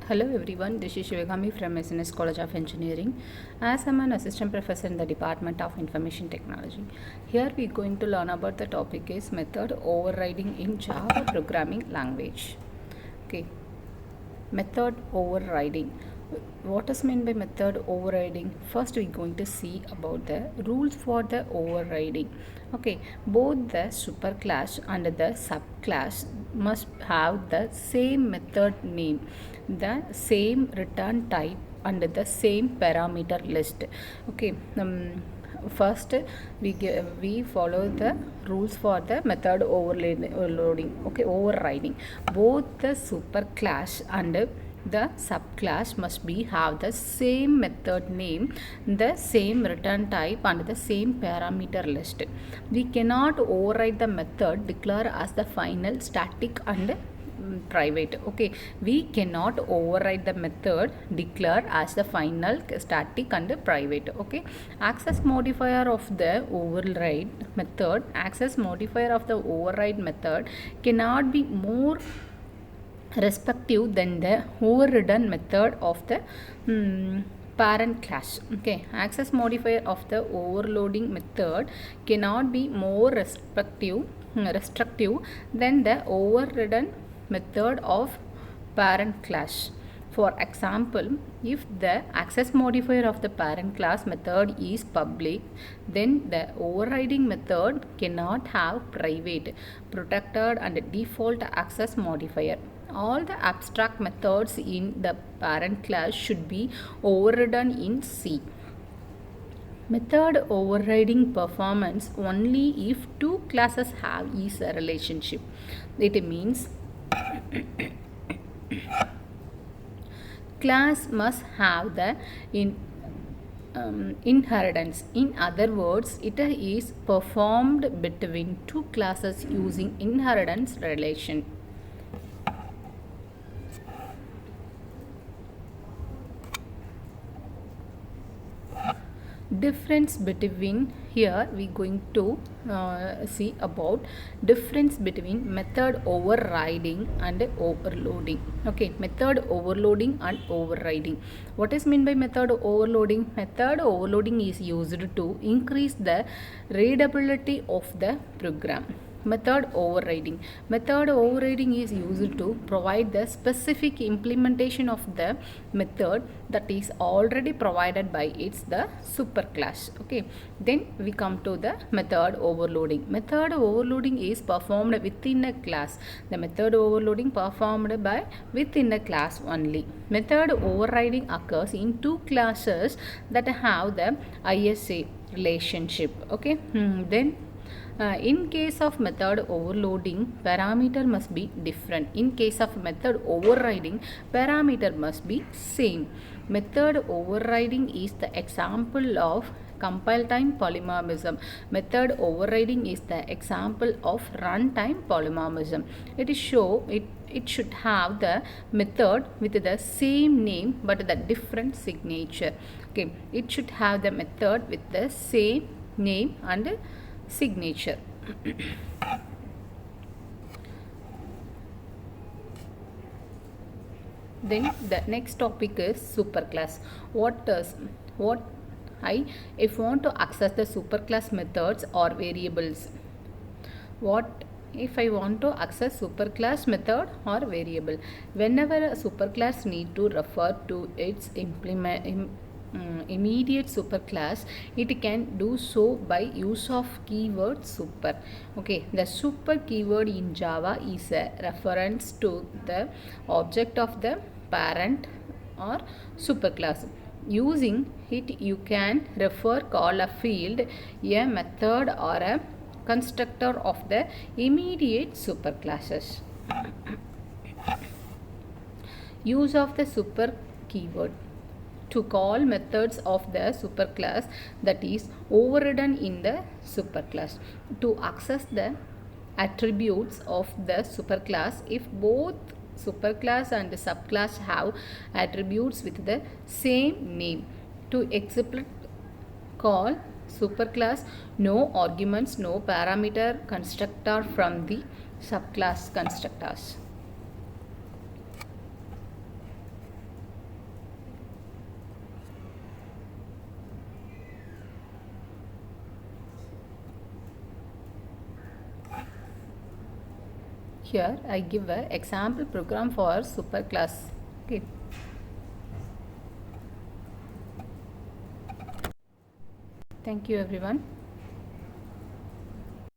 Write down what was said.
Hello everyone, this is Sivagami from SNS College of Engineering. As I'm an assistant professor in the Department of Information Technology. Here we are going to learn about the topic is method overriding in Java programming language. Okay, method overriding. What is meant by method overriding? First we are going to see about the rules for the overriding. Okay, both the superclass and the subclass must have the same method name, the same return type and the same parameter list. Okay, first we follow the rules for the method overloading. Okay, overriding. Both the superclass and the subclass must be have the same method name, the same return type and the same parameter list. We cannot override the method declare as the final static and private. Okay, we cannot override the method declare as the final static and private. Okay, access modifier of the override method cannot be more respective than the overridden method of the parent class. Okay, access modifier of the overloading method cannot be more restrictive than the overridden method of parent class. For example, if the access modifier of the parent class method is public, then the overriding method cannot have private, protected and default access modifier. All the abstract methods in the parent class should be overridden in C. Method overriding performance only if two classes have is a relationship. It means class must have the inheritance. In other words, it is performed between two classes using inheritance relation. Difference between, here we going to see about difference between method overriding and overloading. Okay, method overloading and overriding. What is meant by method overloading? Method overloading is used to increase the readability of the program. Method overriding. Method overriding is used to provide the specific implementation of the method that is already provided by its the superclass. Okay, then we come to the method overloading. Method overloading is performed within a class. The method overloading performed by within a class only. Method overriding occurs in two classes that have the ISA relationship. Okay, then in case of method overloading, parameter must be different. In case of method overriding, parameter must be same. Method overriding is the example of compile time polymorphism. Method overriding is the example of runtime polymorphism. It should have the method with the same name but the different signature. Okay, it should have the method with the same name and signature. Then the next topic is superclass. What if want to access the superclass methods or variables? What if I want to access superclass method or variable? Whenever a superclass need to refer to its immediate superclass, it can do so by use of keyword super. Okay, the super keyword in Java is a reference to the object of the parent or superclass. Using it, you can call a field, a method or a constructor of the immediate superclasses. Use of the super keyword to call methods of the superclass that is overridden in the superclass. To access the attributes of the superclass, if both superclass and the subclass have attributes with the same name. To explicit call superclass, no arguments, no parameter constructor from the subclass constructors. here I give a example program for superclass. Okay. Thank you everyone.